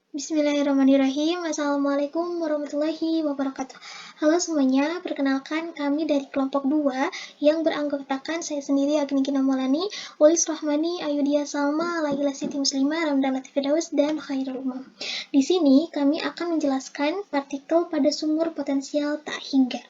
Bismillahirrahmanirrahim. Assalamualaikum warahmatullahi wabarakatuh. Halo semuanya, perkenalkan kami dari kelompok 2 yang beranggotakan saya sendiri Agni Gina Maulani, Ulis Rahmani, Ayudia Salma, Laila Siti Muslimah, Ramdan Latif Firdaus, dan Khairul Umam. Di sini kami akan menjelaskan partikel pada sumber potensial tak hingga.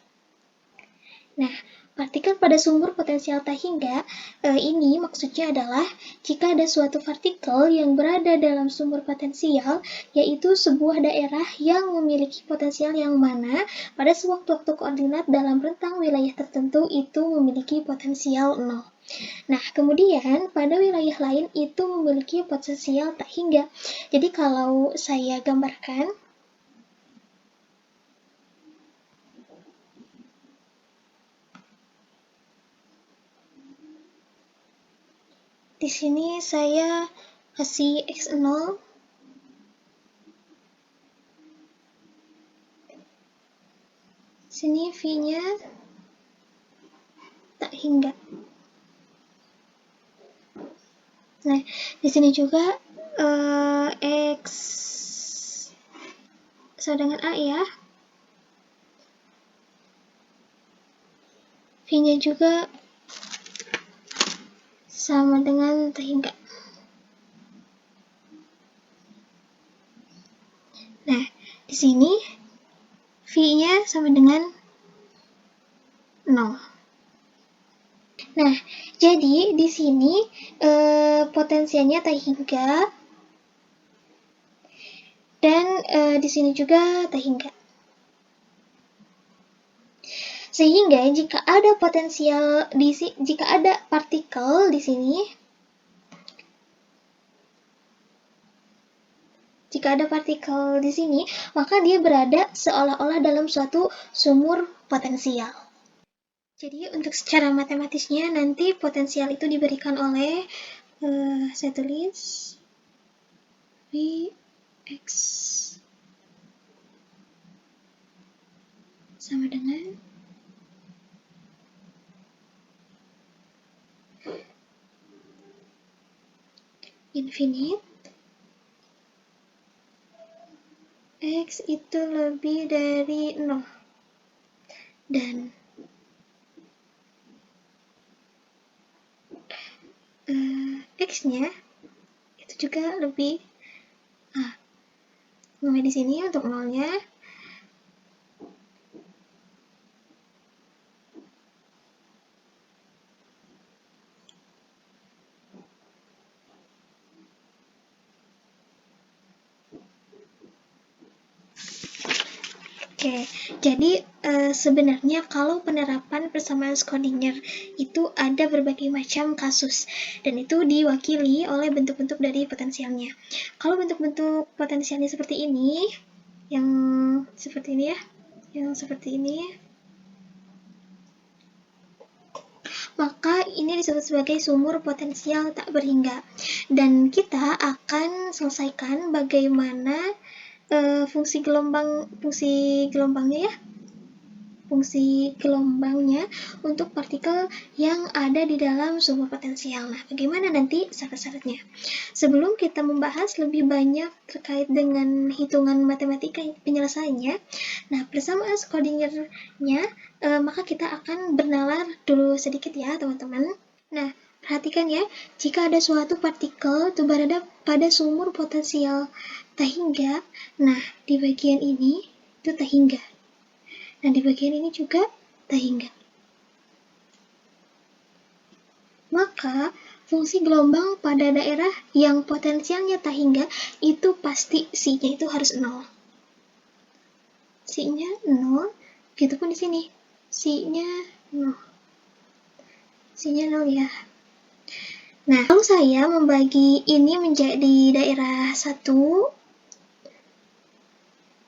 Nah, partikel pada sumber potensial tak hingga ini maksudnya adalah jika ada suatu partikel yang berada dalam sumber potensial, yaitu sebuah daerah yang memiliki potensial yang mana pada sewaktu-waktu koordinat dalam rentang wilayah tertentu itu memiliki potensial 0. Nah, kemudian pada wilayah lain itu memiliki potensial tak hingga. Jadi kalau saya gambarkan, di sini saya kasih X0, sini V-nya tak hingga. Nah, di sini juga X sama dengan A ya. V-nya juga sama dengan tak hingga. Nah, di sini V-nya sama dengan 0. Nah, jadi di sini potensialnya tak hingga dan di sini juga tak hingga. Sehingga jika ada jika ada partikel di sini, maka dia berada seolah-olah dalam suatu sumur potensial. Jadi untuk secara matematisnya nanti potensial itu diberikan oleh saya tulis Vx sama dengan infinite X itu lebih dari 0 dan X-nya itu juga lebih di sini untuk 0-nya Oke, jadi sebenarnya kalau penerapan persamaan Schrödinger itu ada berbagai macam kasus dan itu diwakili oleh bentuk-bentuk dari potensialnya. Kalau bentuk-bentuk potensialnya seperti ini, yang seperti ini ya, maka ini disebut sebagai sumur potensial tak berhingga. Dan kita akan selesaikan bagaimana fungsi gelombangnya untuk partikel yang ada di dalam sumur potensial. Nah, bagaimana nanti syarat-syaratnya? Sebelum kita membahas lebih banyak terkait dengan hitungan matematika penyelesaiannya, nah persamaan Schrödinger-nya, maka kita akan bernalar dulu sedikit ya teman-teman. Nah, perhatikan ya, jika ada suatu partikel itu berada pada sumur potensial tak hingga, nah di bagian ini itu tak hingga. Nah, di bagian ini juga tak hingga. Maka, fungsi gelombang pada daerah yang potensialnya tak hingga itu pasti psi-nya itu harus 0. Psi-nya 0, gitu pun di sini. Psi-nya 0. Psi-nya 0 ya. Nah, kalau saya membagi ini menjadi daerah 1,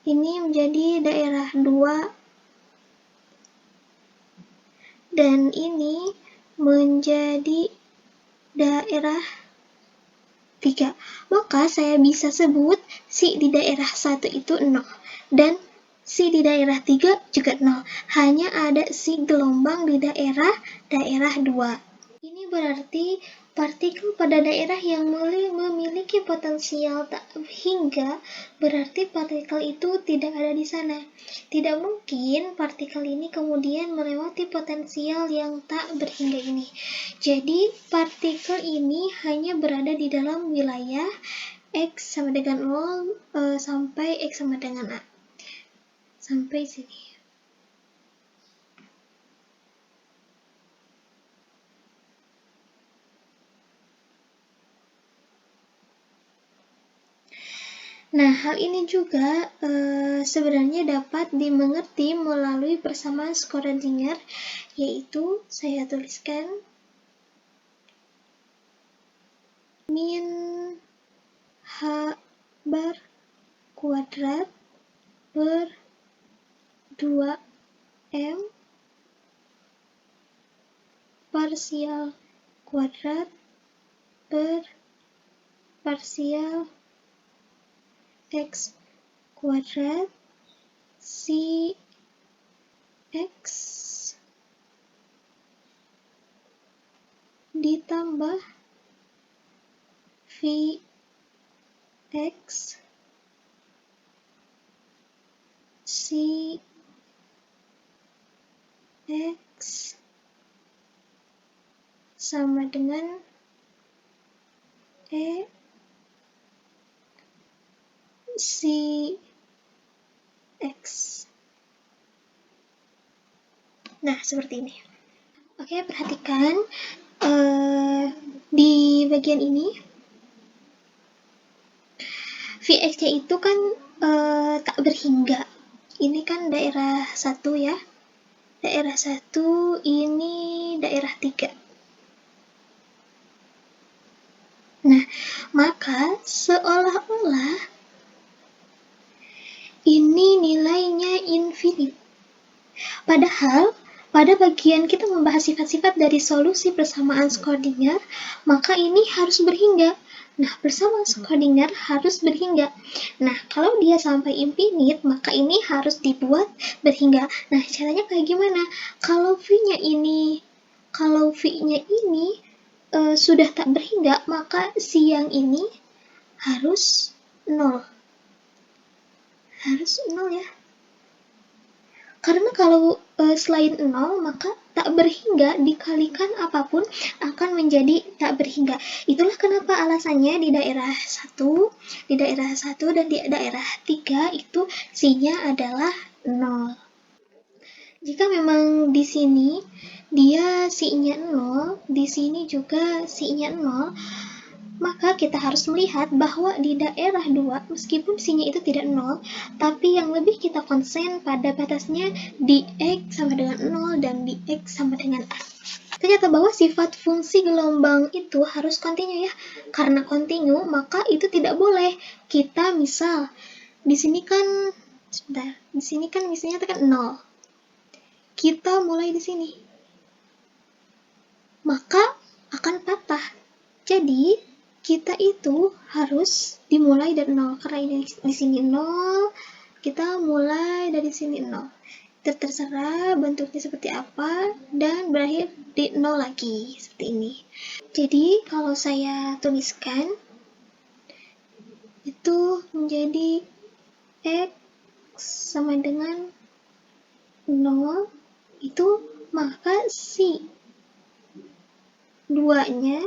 ini menjadi daerah 2, dan ini menjadi daerah 3. Maka saya bisa sebut psi di daerah 1 itu 0 dan psi di daerah 3 juga 0. Hanya ada psi gelombang di daerah 2. Ini berarti partikel pada daerah yang memiliki potensial tak hingga, berarti partikel itu tidak ada di sana. Tidak mungkin partikel ini kemudian melewati potensial yang tak berhingga ini. Jadi, partikel ini hanya berada di dalam wilayah X sama dengan 0 sampai X sama dengan A. Sampai sini. Nah, hal ini juga sebenarnya dapat dimengerti melalui persamaan Schrödinger, yaitu saya tuliskan min H bar kuadrat per 2M parsial kuadrat per parsial X kuadrat si X ditambah V X si X sama dengan E si X. Nah, seperti ini. Oke, perhatikan di bagian ini Vx-nya itu kan tak berhingga. Ini kan daerah 1 ya. Daerah 1, ini daerah 3. Nah, maka seolah-olah ini nilainya infinite. Padahal, pada bagian kita membahas sifat-sifat dari solusi persamaan Schrödinger, maka ini harus berhingga. Nah, persamaan Schrödinger harus berhingga. Nah, kalau dia sampai infinite, maka ini harus dibuat berhingga. Nah, caranya kayak gimana? Kalau V-nya ini sudah tak berhingga, maka si yang ini harus 0. Harus 0 ya. Karena kalau selain 0, maka tak berhingga dikalikan apapun akan menjadi tak berhingga. Itulah kenapa alasannya di daerah 1 dan di daerah 3 itu si-nya adalah 0. Jika memang di sini dia si-nya 0, di sini juga si-nya 0, maka kita harus melihat bahwa di daerah 2, meskipun si-nya itu tidak 0, tapi yang lebih kita konsen pada batasnya di X sama dengan 0 dan di X sama dengan A. Ternyata bahwa sifat fungsi gelombang itu harus kontinu ya. Karena kontinu, maka itu tidak boleh. Kita misal, di sini kan misalnya tekan 0. Kita mulai di sini. Maka akan patah. Jadi, kita itu harus dimulai dari 0. Karena ini di sini 0, kita mulai dari sini 0. Terserah bentuknya seperti apa dan berakhir di 0 lagi, seperti ini. Jadi, kalau saya tuliskan, itu menjadi X sama dengan 0, itu maka si 2-nya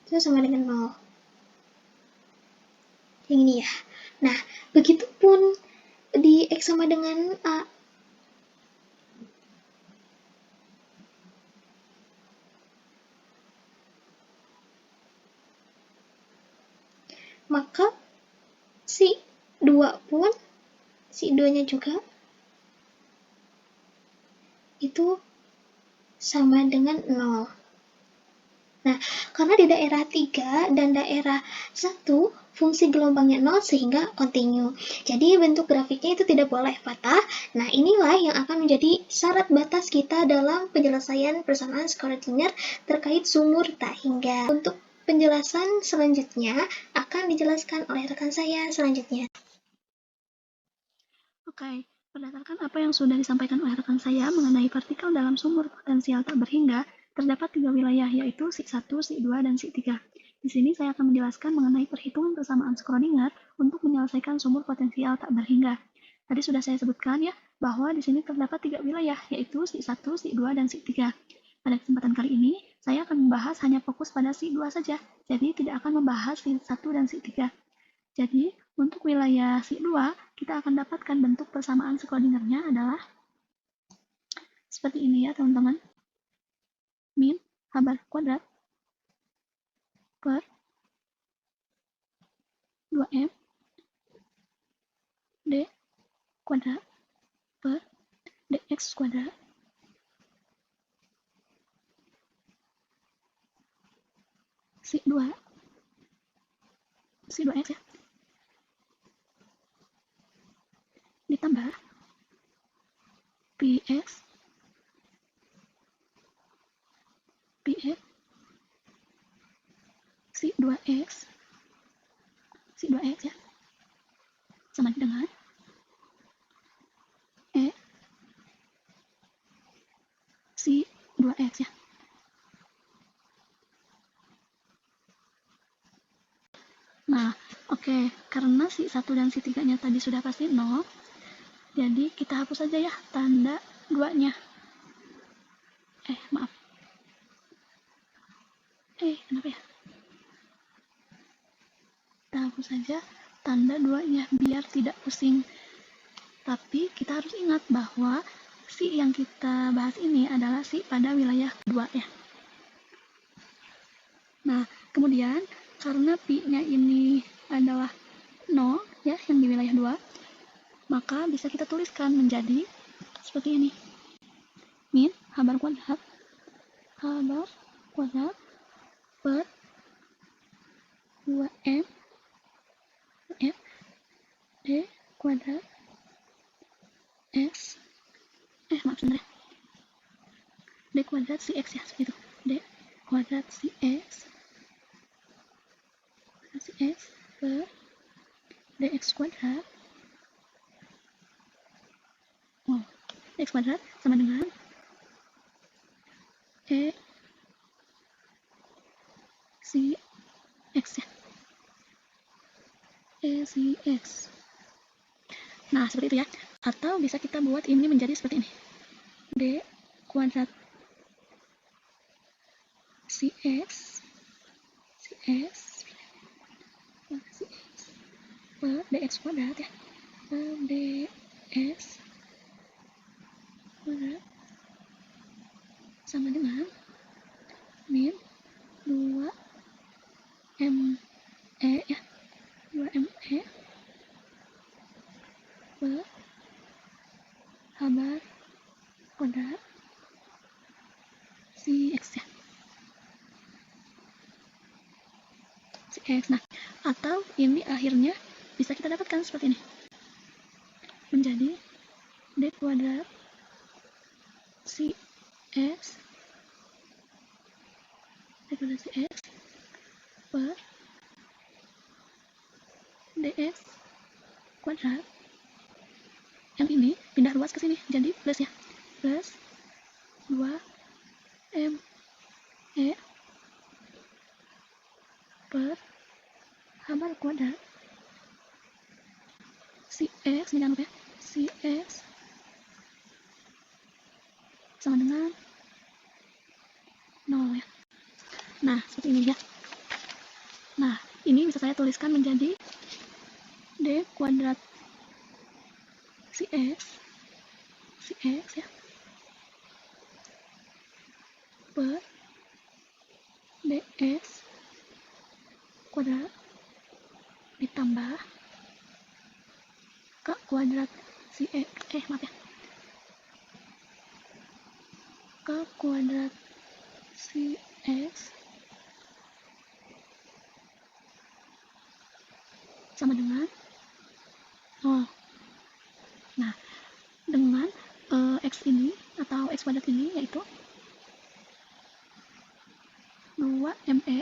itu sama dengan 0. Yang ini ya. Nah, begitupun di X sama dengan A. Maka si 2-nya juga itu sama dengan 0. Nah, karena di daerah 3 dan daerah 1 fungsi gelombangnya 0 sehingga kontinu. Jadi bentuk grafiknya itu tidak boleh patah. Nah, inilah yang akan menjadi syarat batas kita dalam penyelesaian persamaan Schrödinger terkait sumur tak hingga. Untuk penjelasan selanjutnya akan dijelaskan oleh rekan saya selanjutnya. Oke, Berdasarkan apa yang sudah disampaikan oleh rekan saya mengenai partikel dalam sumur potensial tak berhingga, terdapat 3 wilayah, yaitu SI1, SI2, dan SI3. Di sini saya akan menjelaskan mengenai perhitungan persamaan Schrödinger untuk menyelesaikan sumur potensial tak berhingga. Tadi sudah saya sebutkan ya, bahwa di sini terdapat 3 wilayah, yaitu SI1, SI2, dan SI3. Pada kesempatan kali ini, saya akan membahas hanya fokus pada SI2 saja, jadi tidak akan membahas SI1 dan SI3. Jadi, untuk wilayah SI2, kita akan dapatkan bentuk persamaan Schrödinger-nya adalah seperti ini ya teman-teman. Min H kuadrat per 2M D kuadrat per dx kuadrat Si2x ya, ditambah Px Si2x ya, sama dengan E Si2x ya. Nah, oke, karena Si1 dan Si3-nya tadi sudah pasti 0, jadi kita hapus saja ya tanda 2-nya. Maaf. Kenapa ya? Kita hapus saja tanda 2-nya biar tidak pusing. Tapi kita harus ingat bahwa Si yang kita bahas ini adalah Si pada wilayah 2 ya. Nah, kemudian karena Pi-nya ini adalah 0 ya, yang di wilayah 2, maka bisa kita tuliskan menjadi seperti ini. Min H kuadrat per 2M F D kuadrat X maaf sebentar, D kuadrat si X ya, seperti itu. D kuadrat si X per dx kuadrat dx kuadrat sama dengan E si X ya, E si X. Nah, seperti itu ya. Atau bisa kita buat ini menjadi seperti ini. D kuadrat si X per dx kuadrat ya, per dx kuadrat sama dengan min 2ME ya, 2ME per H kuadrat si X ya, si X. Nah, atau ini akhirnya bisa kita dapatkan seperti ini, menjadi D kuadrat si X per dx kuadrat. Yang ini pindah luas ke sini jadi plus ya, plus 2ME per H kuadrat si X, jangan lupa ya, si X sama dengan 0 ya. Nah, seperti ini ya. Nah, ini bisa saya tuliskan menjadi D kuadrat si X ya, per dx kuadrat ditambah K kuadrat si X, maaf ya, K kuadrat si X sama dengan 0. Nah, dengan X ini atau X kuadrat ini yaitu 2ME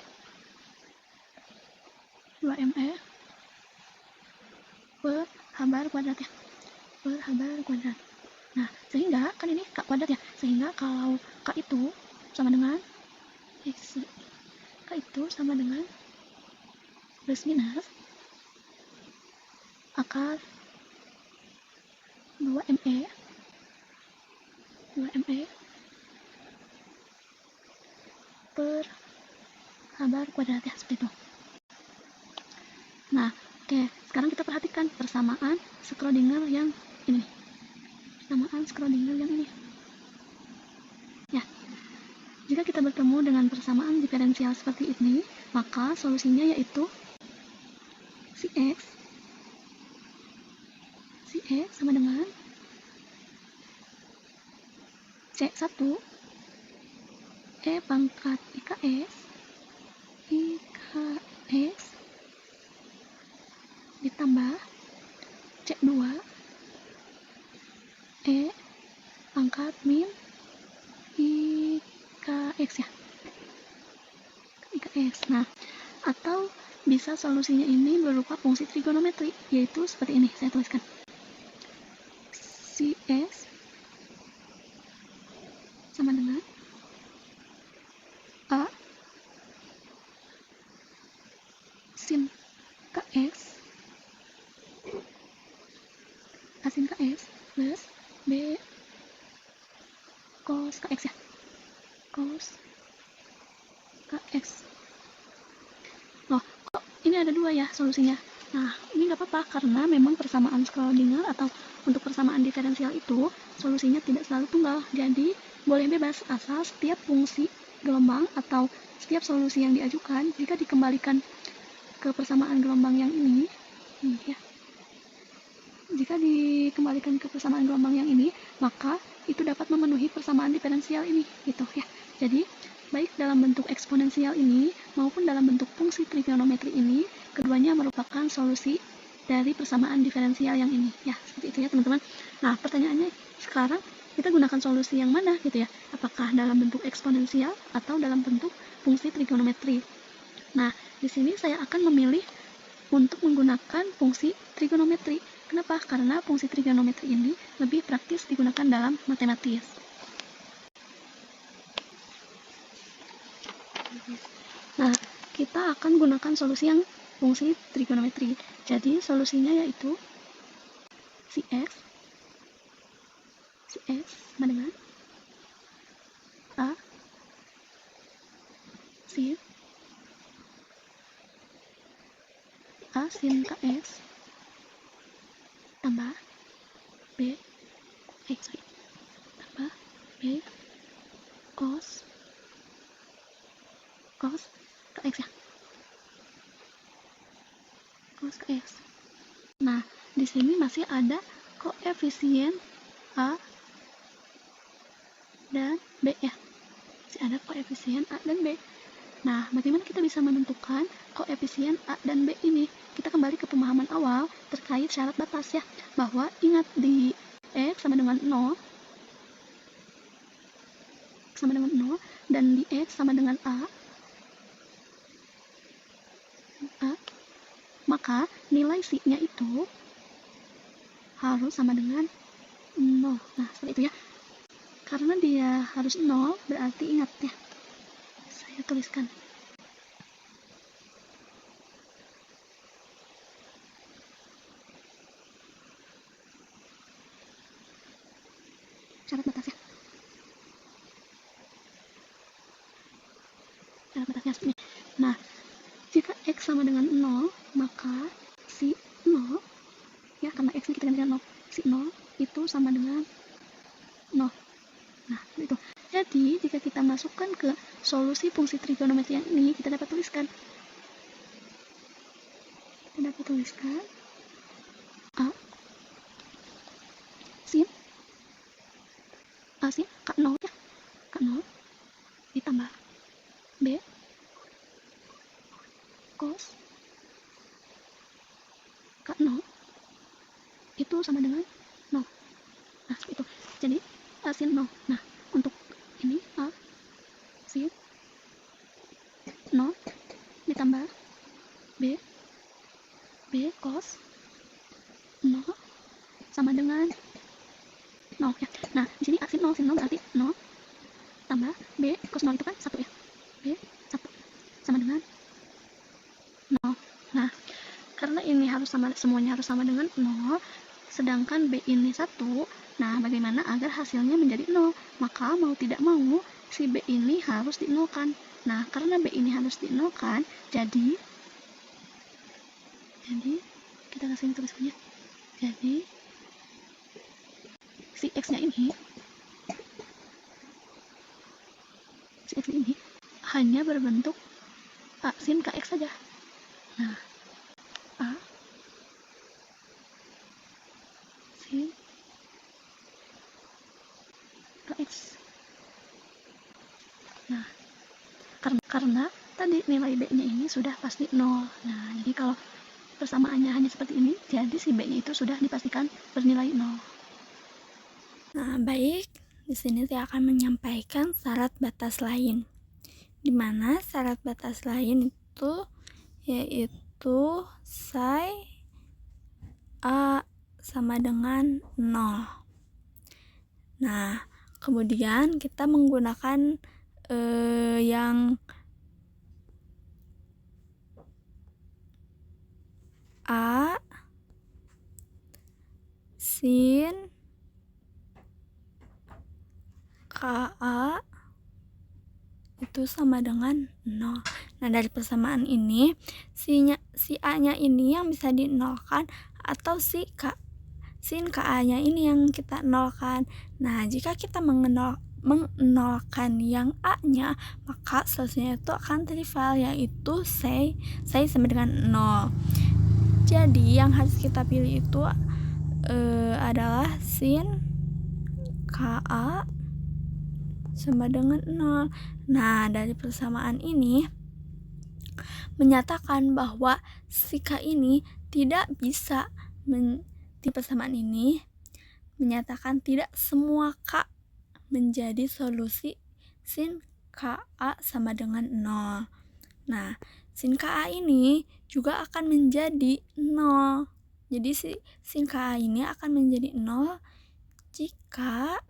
per H kuadrat ya, per H bar kuadrat. Nah, sehingga kan ini K kuadrat ya, sehingga kalau K itu sama dengan X, K itu sama dengan plus minus akar 2ME 2ME per H bar kuadrat ya, seperti itu. Nah, oke, sekarang kita perhatikan persamaan Schrödinger yang ini. Persamaan Schrödinger yang ini. Ya, jika kita bertemu dengan persamaan diferensial seperti ini, maka solusinya yaitu si X sama dengan C1 E pangkat IKS ditambah C2 E pangkat min IKX ya, IKX. Nah, atau bisa solusinya ini berupa fungsi trigonometri, yaitu seperti ini, saya tuliskan. Si S sama dengan A sin KX A sin KX plus B cos KX ya, cos KX. Loh, kok ini ada dua ya solusinya? Nah, ini nggak apa-apa karena memang persamaan Schrödinger atau untuk persamaan diferensial itu solusinya tidak selalu tunggal. Jadi, boleh bebas asal setiap fungsi gelombang atau setiap solusi yang diajukan jika dikembalikan ke persamaan gelombang yang ini, ya. Jika dikembalikan ke persamaan gelombang yang ini, maka itu dapat memenuhi persamaan diferensial ini, gitu ya. Jadi, baik dalam bentuk eksponensial ini maupun dalam bentuk fungsi trigonometri ini, keduanya merupakan solusi dari persamaan diferensial yang ini. Ya, seperti itu ya teman-teman. Nah, pertanyaannya sekarang kita gunakan solusi yang mana gitu ya? Apakah dalam bentuk eksponensial atau dalam bentuk fungsi trigonometri? Nah, di sini saya akan memilih untuk menggunakan fungsi trigonometri. Kenapa? Karena fungsi trigonometri ini lebih praktis digunakan dalam matematis. Nah, kita akan gunakan solusi yang fungsi trigonometri. Jadi, solusinya yaitu si X sama dengan A sin KX tambah B tambah B cos KX ya, cos KX. Nah, di sini masih ada koefisien A dan B ya, masih ada koefisien A dan B. Nah, bagaimana kita bisa menentukan koefisien A dan B ini? Kita kembali ke pemahaman awal terkait syarat batas ya, bahwa ingat di X sama dengan 0 dan di X sama dengan A, maka nilai C-nya itu harus sama dengan 0. Nah, seperti itu ya. Karena dia harus 0, berarti ingat ya, saya tuliskan. Syarat batas ya. Syarat batasnya seperti ini. Nah, jika X sama dengan 0, maka si 0, ya karena X-nya kita ganti dengan 0, si 0 itu sama dengan 0. Nah, itu. Jadi, jika kita masukkan ke solusi fungsi trigonometri yang ini, kita dapat tuliskan. A sin K0 ya. K0 ditambah B cos K0 itu sama dengan 0. Nah, seperti itu. Jadi, A sin 0. Nah, untuk ini A sin 0 ditambah B cos 0 sama dengan 0 ya. Nah, di sini sin 0 berarti 0 tambah B cos 0 itu kan 1 ya. B 1 sama dengan 0. Nah, karena ini harus sama, semuanya harus sama dengan 0, sedangkan B ini 1, nah bagaimana agar hasilnya menjadi 0? Maka mau tidak mau si B ini harus dinolkan. Nah, karena B ini harus dinolkan, jadi kita kasih tulisannya. Jadi si X-nya ini hanya berbentuk A sin KX saja. Nah, A sin KX. Nah, karena tadi nilai B-nya ini sudah pasti 0. Nah, jadi kalau persamaannya hanya seperti ini, jadi si B-nya itu sudah dipastikan bernilai 0. Nah, baik. Di sini saya akan menyampaikan syarat batas lain. Di mana syarat batas lain itu yaitu psi A sama dengan 0. Nah, kemudian kita menggunakan yang A sin KA itu sama dengan 0. Nah, dari persamaan ini si A-nya ini yang bisa dinolkan atau sin KA-nya ini yang kita nolkan. Nah, jika kita mengenolkan yang A-nya, maka solusinya itu akan trivial, yaitu psi sama dengan 0. Jadi yang harus kita pilih itu adalah sin KA sama dengan 0. Nah, dari persamaan ini menyatakan bahwa si K ini tidak bisa di persamaan ini menyatakan tidak semua K menjadi solusi sin KA sama dengan 0. Nah, sin KA ini juga akan menjadi 0. Jadi sin KA ini akan menjadi 0 jika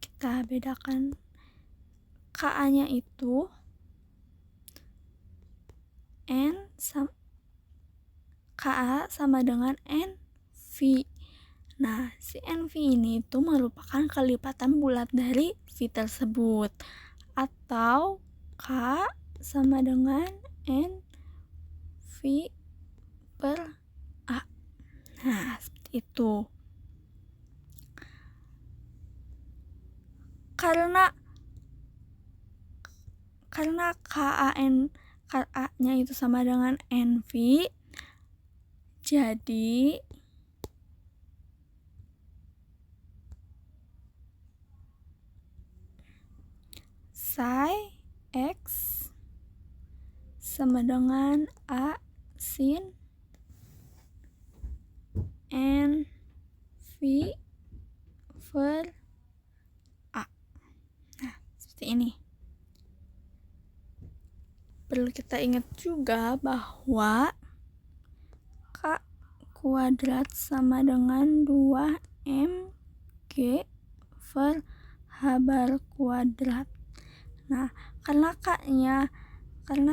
kita bedakan KA-nya itu KA sama dengan NV. Nah, si NV ini itu merupakan kelipatan bulat dari V tersebut, atau K sama dengan NV per A. Nah, seperti itu. Karena KA-nya itu sama dengan NV, jadi psi X sama dengan A sin NV per A. Nah, seperti ini. Perlu kita ingat juga bahwa K kuadrat sama dengan 2mg per H bar kuadrat. Nah, karena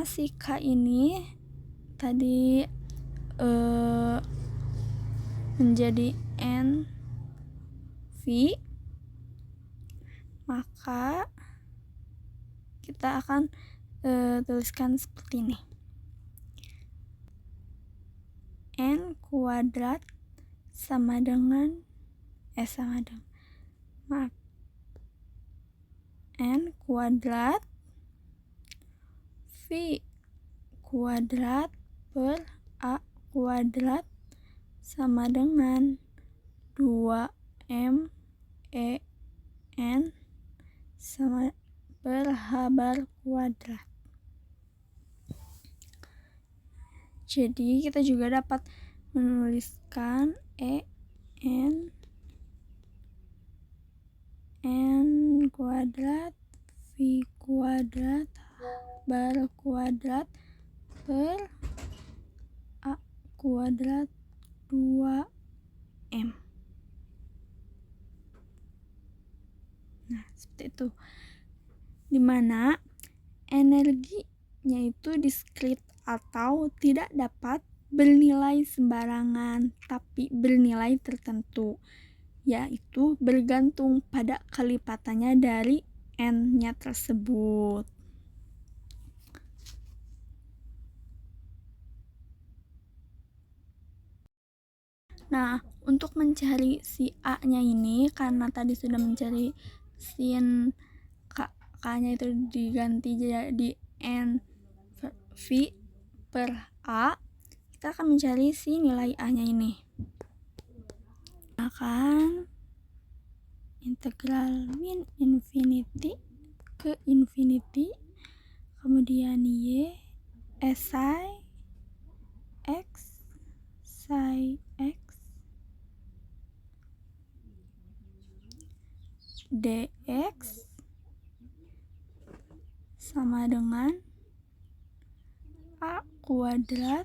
si K ini tadi menjadi NV, maka kita akan tuliskan seperti ini. N kuadrat sama dengan N kuadrat V kuadrat per A kuadrat sama dengan 2m N sama per H bar kuadrat. Jadi kita juga dapat menuliskan N kuadrat V kuadrat berkuadrat per A kuadrat 2M. Nah, seperti itu. Dimana energinya itu diskrit atau tidak dapat bernilai sembarangan, tapi bernilai tertentu, yaitu bergantung pada kelipatannya dari N-nya tersebut. Nah, untuk mencari si A-nya ini, karena tadi sudah mencari sin K-nya itu diganti jadi N V per A, kita akan mencari si nilai A-nya ini. Akan integral min infinity ke infinity, kemudian Y psi X psi X dx sama dengan A kuadrat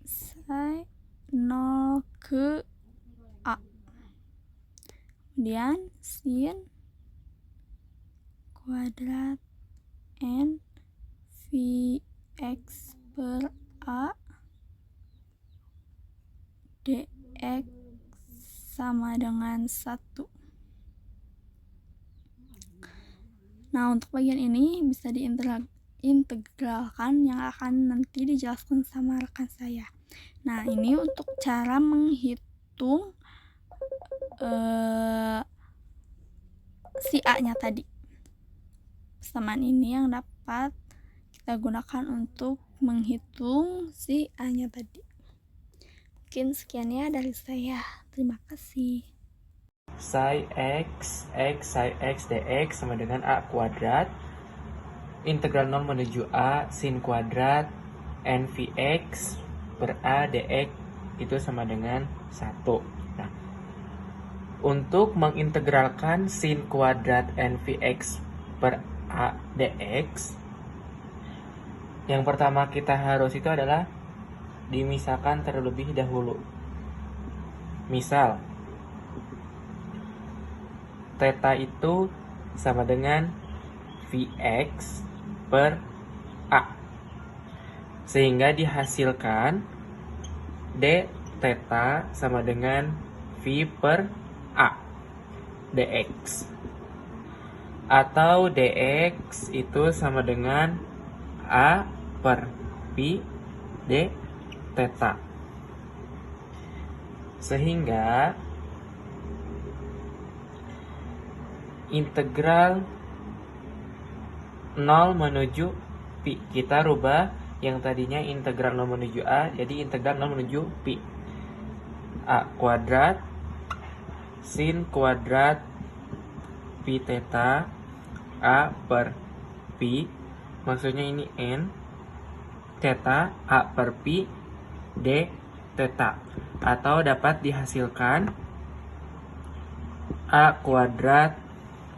psi 0 ke A, kemudian sin kuadrat N Vx per A dx sama dengan 1. Nah, untuk bagian ini bisa diintegralkan yang akan nanti dijelaskan sama rekan saya. Nah, ini untuk cara menghitung si A-nya tadi. Persamaan ini yang dapat kita gunakan untuk menghitung si A-nya tadi. Mungkin sekian ya dari saya. Terima kasih. Psi X psi X dx sama dengan A kuadrat integral 0 menuju A sin kuadrat NVX per A dx itu sama dengan 1. Nah, untuk mengintegralkan sin kuadrat NVX per A dx, yang pertama kita harus itu adalah dimisahkan terlebih dahulu. Misal, theta itu sama dengan Vx per A, sehingga dihasilkan d theta sama dengan V per A dx, atau dx itu sama dengan A per Pi d theta, sehingga integral 0 menuju Pi kita rubah, yang tadinya integral 0 menuju A jadi integral 0 menuju Pi. A kuadrat sin kuadrat Pi theta A per Pi, maksudnya ini N theta A per Pi d theta, atau dapat dihasilkan A kuadrat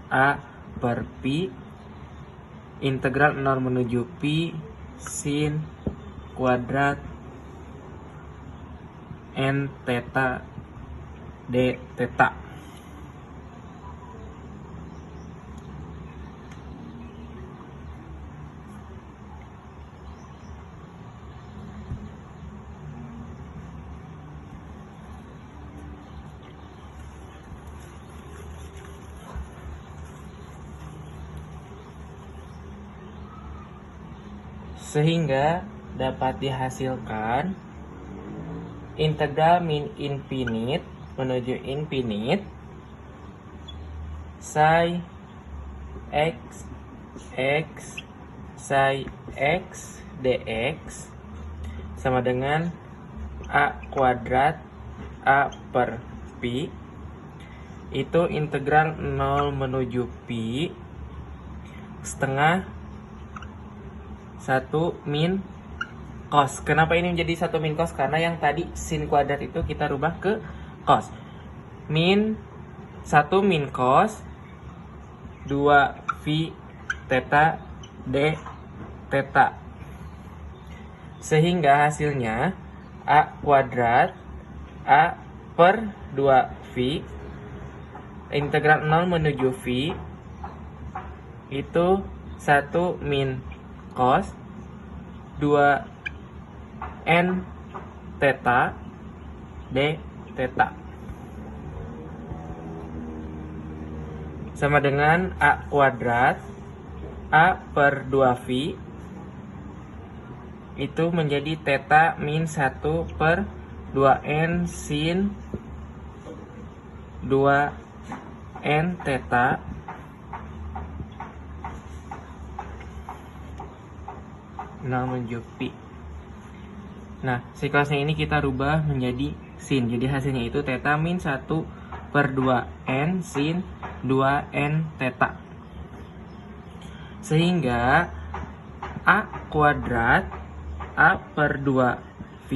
A per Pi integral 0 menuju Pi sin kuadrat N theta d theta. Sehingga dapat dihasilkan integral min infinite menuju infinite psi x x psi x dx sama dengan A kuadrat A per Pi, itu integral 0 menuju Pi setengah 1 min cos. Kenapa ini menjadi 1 min cos? Karena yang tadi sin kuadrat itu kita rubah ke cos. Min 1 min cos 2 V theta D theta. Sehingga hasilnya A kuadrat A per 2V integral 0 menuju V itu 1 min cos 2 n theta d theta sama dengan A kuadrat A per 2V itu menjadi theta min 1 per 2n sin 2n theta menuju pi. Nah, siklusnya ini kita rubah menjadi sin. Jadi hasilnya itu theta min 1 per 2n sin 2n theta. Sehingga A kuadrat A per 2V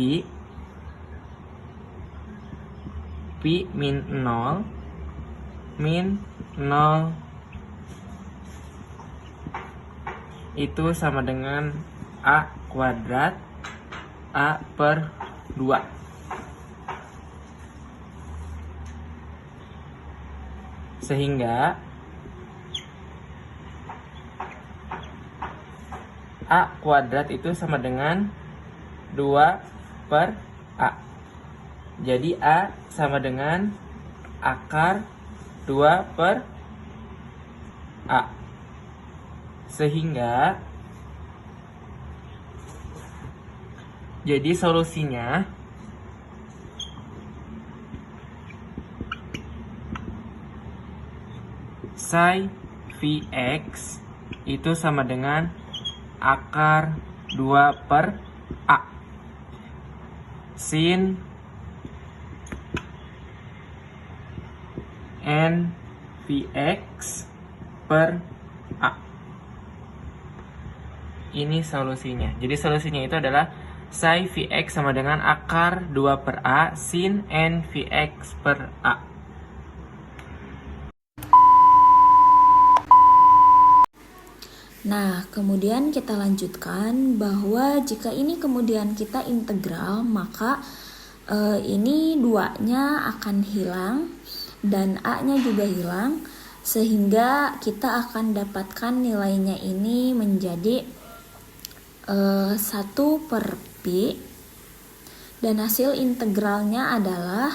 pi min 0 itu sama dengan A kuadrat A per 2. Sehingga A kuadrat itu sama dengan 2 per A. Jadi A sama dengan akar 2 per A. Sehingga jadi solusinya psi Vx itu sama dengan akar 2 per A sin n Vx per A. Ini solusinya. Jadi solusinya itu adalah psi Vx sama dengan akar 2 per A sin n Vx per A. Nah, kemudian kita lanjutkan bahwa jika ini kemudian kita integral, maka ini 2-nya akan hilang dan A-nya juga hilang, sehingga kita akan dapatkan nilainya ini menjadi 1 per pi, dan hasil integralnya adalah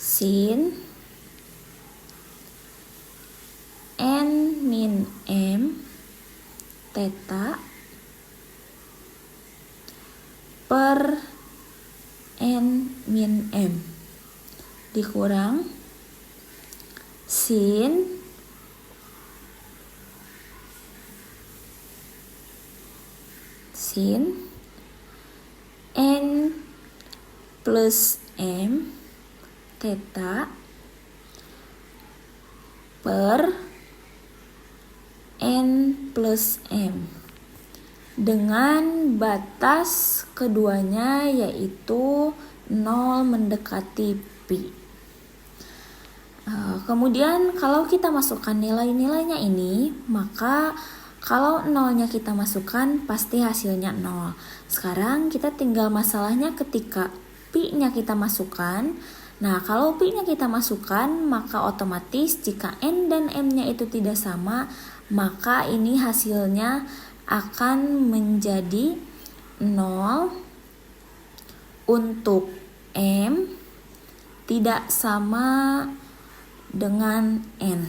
sin n min m theta per n min m dikurang sin n plus m theta per n plus m dengan batas keduanya yaitu 0 mendekati pi. Kemudian kalau kita masukkan nilai-nilainya ini, maka kalau nolnya kita masukkan pasti hasilnya 0. Sekarang kita tinggal masalahnya ketika pi-nya kita masukkan. Nah, kalau pi-nya kita masukkan, maka otomatis jika n dan m-nya itu tidak sama, maka ini hasilnya akan menjadi 0 untuk m tidak sama dengan n.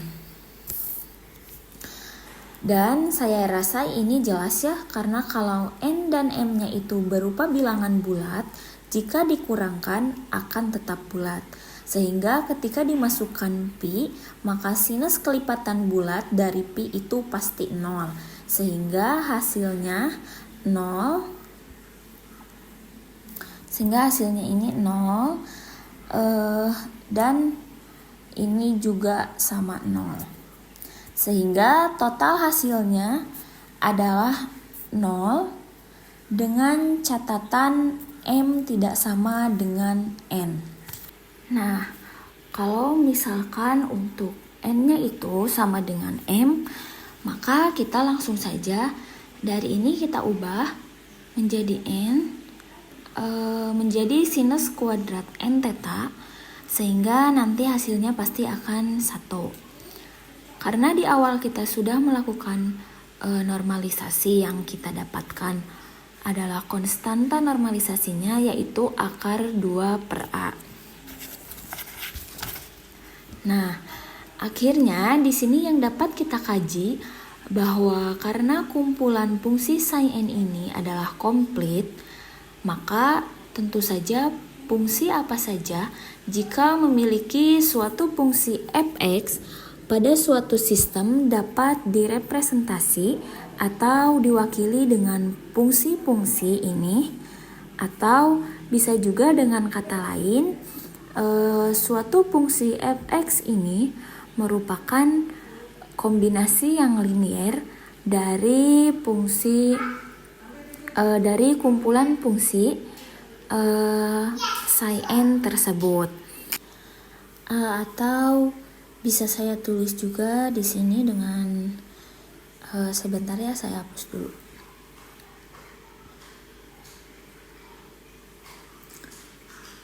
Dan saya rasa ini jelas ya, karena kalau n dan m-nya itu berupa bilangan bulat, jika dikurangkan akan tetap bulat. Sehingga ketika dimasukkan pi, maka sinus kelipatan bulat dari pi itu pasti 0. Sehingga hasilnya 0. Sehingga hasilnya ini 0. Dan ini juga sama 0. Sehingga total hasilnya adalah 0 dengan catatan m tidak sama dengan n. Nah, kalau misalkan untuk N-nya itu sama dengan M, maka kita langsung saja dari ini kita ubah menjadi N, menjadi sinus kuadrat N theta, sehingga nanti hasilnya pasti akan 1. Karena di awal kita sudah melakukan normalisasi, yang kita dapatkan adalah konstanta normalisasinya yaitu akar 2/A. Nah, akhirnya di sini yang dapat kita kaji bahwa karena kumpulan fungsi psi n ini adalah komplit, maka tentu saja fungsi apa saja jika memiliki suatu fungsi fx pada suatu sistem dapat direpresentasi atau diwakili dengan fungsi-fungsi ini, atau bisa juga dengan kata lain, suatu fungsi fx ini merupakan kombinasi yang linier dari kumpulan fungsi psi n tersebut. Atau bisa saya tulis juga di sini dengan sebentar ya, saya hapus dulu.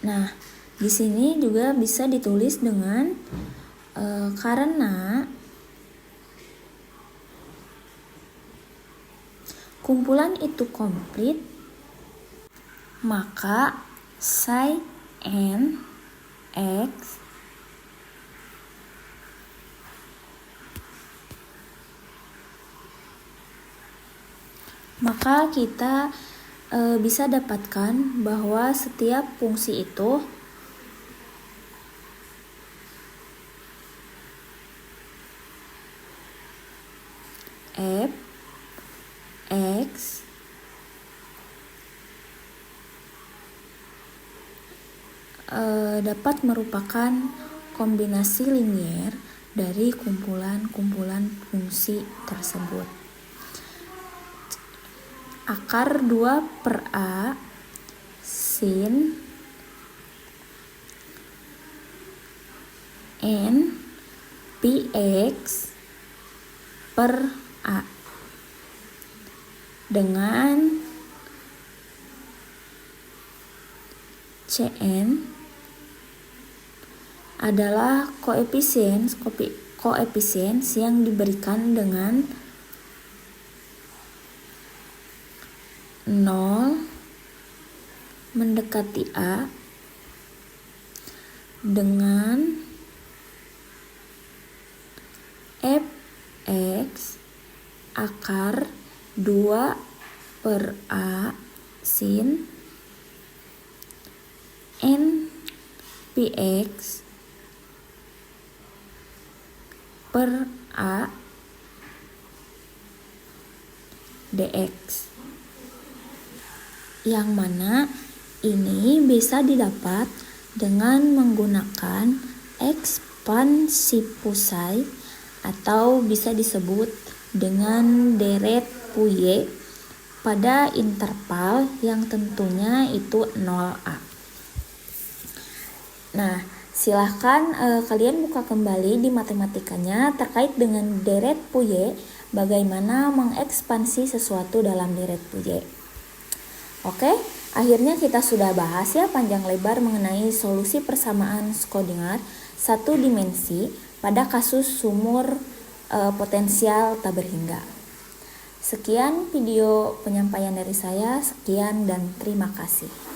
Nah, di sini juga bisa ditulis dengan karena kumpulan itu komplit, maka psi n x maka kita bisa dapatkan bahwa setiap fungsi itu f x dapat merupakan kombinasi linier dari kumpulan-kumpulan fungsi tersebut. Akar 2/A sin n px per A dengan Cn adalah koefisiens yang diberikan dengan 0 mendekati A dengan fx akar 2/A sin n px per A dx, yang mana ini bisa didapat dengan menggunakan ekspansi Poiseuille atau bisa disebut dengan deret Fourier pada interval yang tentunya itu 0A. Nah, silahkan kalian buka kembali di matematikanya terkait dengan deret Fourier, bagaimana mengekspansi sesuatu dalam deret Fourier. Oke, akhirnya kita sudah bahas ya panjang lebar mengenai solusi persamaan Schrödinger satu dimensi pada kasus sumur potensial tak berhingga. Sekian video penyampaian dari saya, sekian dan terima kasih.